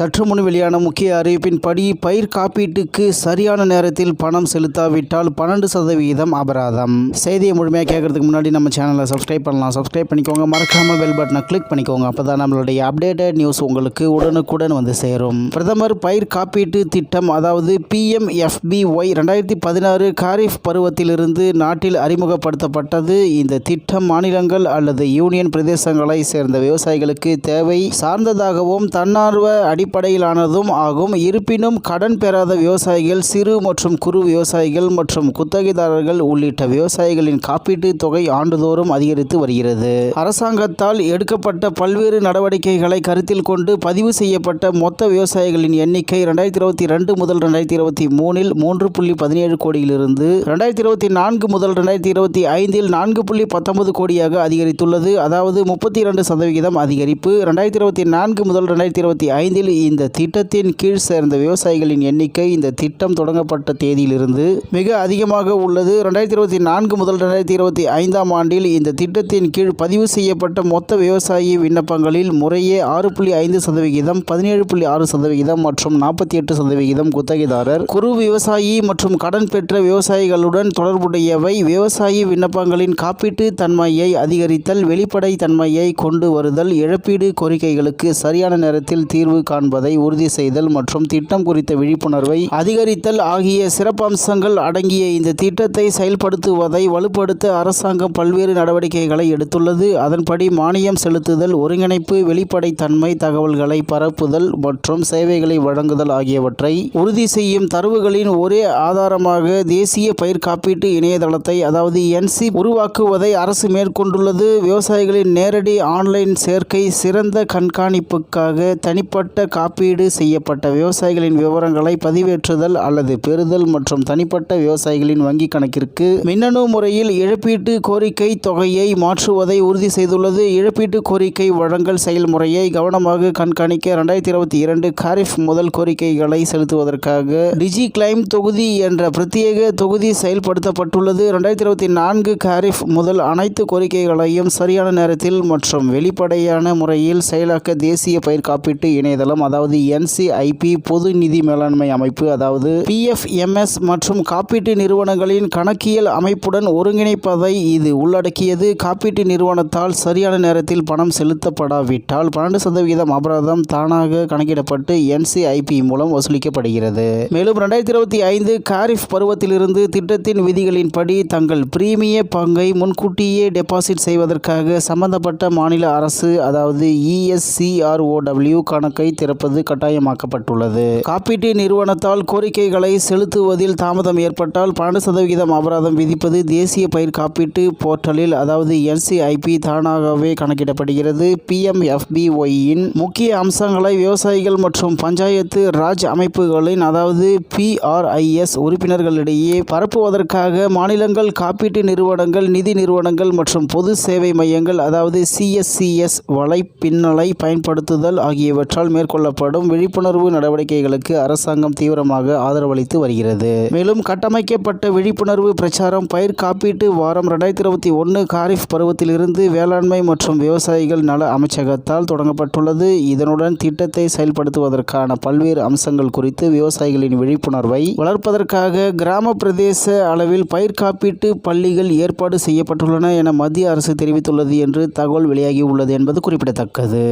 சற்று முன் வெளியான முக்கிய அறிவிப்பின்படி பயிர் காப்பீட்டுக்கு சரியான நேரத்தில் பணம் செலுத்தாவிட்டால் 12% அபராதம். செய்தியை முழுமையாக கேட்கறதுக்கு முன்னாடி நம்ம சேனலை சப்ஸ்கிரைப் பண்ணலாம். சப்ஸ்கிரைப் பண்ணிக்கோங்க. மறக்காம பெல் பட்டனை கிளிக் பண்ணிக்கோங்க. அப்பதான் நம்மளுடைய அப்டேட்டட் நியூஸ் உங்களுக்கு உடனுக்குடன் வந்து சேரும். பிரதமர் பயிர் காப்பீட்டு திட்டம் அதாவது PMFBY 2016 காரிஃப் பருவத்திலிருந்து நாட்டில் அறிமுகப்படுத்தப்பட்டது. இந்த திட்டம் மாநிலங்கள் அல்லது யூனியன் பிரதேசங்களை சேர்ந்த விவசாயிகளுக்கு தேவை சார்ந்ததாகவும் தன்னார்வ அடிப்படையிலானதும் ஆகும். இருப்பினும் கடன் பெறாத விவசாயிகள், சிறு மற்றும் குறு விவசாயிகள் மற்றும் குத்தகைதாரர்கள் உள்ளிட்ட விவசாயிகளின் காப்பீட்டு தொகை ஆண்டுதோறும் அதிகரித்து வருகிறது. அரசாங்கத்தால் எடுக்கப்பட்ட பல்வேறு நடவடிக்கைகளை கருத்தில் கொண்டு பதிவு செய்யப்பட்ட மொத்த விவசாயிகளின் எண்ணிக்கை 2022 முதல் 2023 3.17 கோடியிலிருந்து 2024 முதல் 2025 4.19 கோடியாக அதிகரித்துள்ளது. அதாவது 32% அதிகரிப்பு. 2024 முதல் 2025 இந்த திட்டத்தின் கீழ் சேர்ந்த விவசாயிகளின் எண்ணிக்கை இந்த திட்டம் தொடங்கப்பட்ட தேதியிலிருந்து மிக அதிகமாக உள்ளது. 2024 முதல் 2025 ஆண்டில் இந்த திட்டத்தின் கீழ் பதிவு செய்யப்பட்ட மொத்த விவசாயி விண்ணப்பங்களில் முறையே 6.5%, 17.6% மற்றும் 48% குத்தகைதாரர், குறு விவசாயி மற்றும் கடன் பெற்ற விவசாயிகளுடன் தொடர்புடையவை. விவசாயி விண்ணப்பங்களின் காப்பீட்டு தன்மையை அதிகரித்தல், வெளிப்படை தன்மையை கொண்டு வருதல், இழப்பீடு கோரிக்கைகளுக்கு சரியான நேரத்தில் தீர்வு காண்பதை உறுதி செய்தல் மற்றும் திட்டம் குறித்த விழிப்புணர்வை அதிகரித்தல் ஆகிய சிறப்பம்சங்கள் அடங்கிய இந்த திட்டத்தை செயல்படுத்துவதை வலுப்படுத்த அரசாங்கம் பல்வேறு நடவடிக்கைகளை எடுத்துள்ளது. அதன்படி மானியம் செலுத்துதல், ஒருங்கிணைப்பு, வெளிப்படைத்தன்மை, தகவல்களை பரப்புதல் மற்றும் சேவைகளை வழங்குதல் ஆகியவற்றை உறுதி செய்யும் தரவுகளின் ஒரே ஆதாரமாக தேசிய பயிர் காப்பீட்டு இணையதளத்தை அதாவது NC உருவாக்குவதை அரசு மேற்கொண்டுள்ளது. விவசாயிகளின் நேரடி ஆன்லைன் சேர்க்கை, சிறந்த கண்காணிப்புக்காக தனிப்பட்ட காப்பீடு செய்யப்பட்ட விவசாயிகளின் விவரங்களை பதிவேற்றுதல் அல்லது பெறுதல் மற்றும் தனிப்பட்ட விவசாயிகளின் வங்கிக் கணக்கிற்கு மின்னணு முறையில் இழப்பீட்டு கோரிக்கை தொகையை மாற்றுவதை உறுதி செய்துள்ளது. இழப்பீட்டு கோரிக்கை வழங்கல் செயல்முறையை கவனமாக கண்காணிக்க 2022 காரிஃப் முதல் கோரிக்கைகளை செலுத்துவதற்காக டிஜி கிளைம் தொகுதி என்ற பிரத்யேக தொகுதி செயல்படுத்தப்பட்டுள்ளது. 2024 காரிஃப் முதல் அனைத்து கோரிக்கைகளையும் சரியான நேரத்தில் மற்றும் வெளிப்படையான முறையில் செயலாக்க தேசிய பயிர் காப்பீட்டு இணையதளம் அதாவது NCIP பொது நிதி மேலாண்மை அமைப்பு அதாவது PFMS மற்றும் காப்பீட்டு நிறுவனங்களின் கணக்கியல் அமைப்புடன் ஒருங்கிணைப்பதை இது உள்ளடக்கியது. காப்பீட்டு நிறுவனத்தால் சரியான நேரத்தில் பணம் செலுத்தப்படாவிட்டால் 12% அபராதம் தானாக கணக்கிடப்பட்டு NCIP மூலம் வசூலிக்கப்படுகிறது. மேலும் 2025 காரிஃப் பருவத்திலிருந்து திட்டத்தின் விதிகளின்படி தங்கள் பிரீமிய பங்கை முன்கூட்டியே டெபாசிட் செய்வதற்காக சம்பந்தப்பட்ட மாநில அரசு அதாவது ESCROW கணக்கை திறப்பது கட்டாயமாக்கப்பட்டுள்ளது. காப்பீட்டு நிறுவனத்தால் கோரிக்கைகளை செலுத்துவதில் தாமதம் ஏற்பட்டால் 12% அபராதம் விதிப்பது தேசிய பயிர் காப்பீட்டு போர்ட்டலில் அதாவது NCIP தானாகவே கணக்கிடப்படுகிறது. PMFBY-இன் முக்கிய அம்சங்களை விவசாயிகள் மற்றும் பஞ்சாயத்து ராஜ் அமைப்புகளின் அதாவது PRIS உறுப்பினர்களிடையே பரப்புவதற்காக மாநிலங்கள், காப்பீட்டு நிறுவனங்கள், நிதி நிறுவனங்கள் மற்றும் பொது சேவை மையங்கள் அதாவது CSCS வலைப்பின்னலை பயன்படுத்துதல் ஆகியவற்றால் மேற்கொள்ளப்படும் விழிப்புணர்வு நடவடிக்கைகளுக்கு அரசாங்கம் தீவிரமாக ஆதரவளித்து வருகிறது. மேலும் கட்டமைக்கப்பட்ட விழிப்புணர்வு பிரச்சாரம் பயிர் காப்பீட்டு வாரம் 2021 காரிஃப் பருவத்திலிருந்து வேளாண்மை மற்றும் விவசாயிகள் நல அமைச்சகத்தால் தொடங்கப்பட்டுள்ளது. இதனுடன் திட்டத்தை செயல்படுத்துவதற்கான பல்வேறு அம்சங்கள் குறித்து விவசாயிகளின் விழிப்புணர்வை வளர்ப்பதற்காக கிராம பிரதேச அளவில் பயிர் காப்பீட்டு பள்ளிகள் ஏற்பாடு செய்யப்பட்டுள்ளன என மத்திய அரசு தெரிவித்துள்ளது என்று தகவல் வெளியாகி உள்ளது என்பது குறிப்பிடத்தக்கது.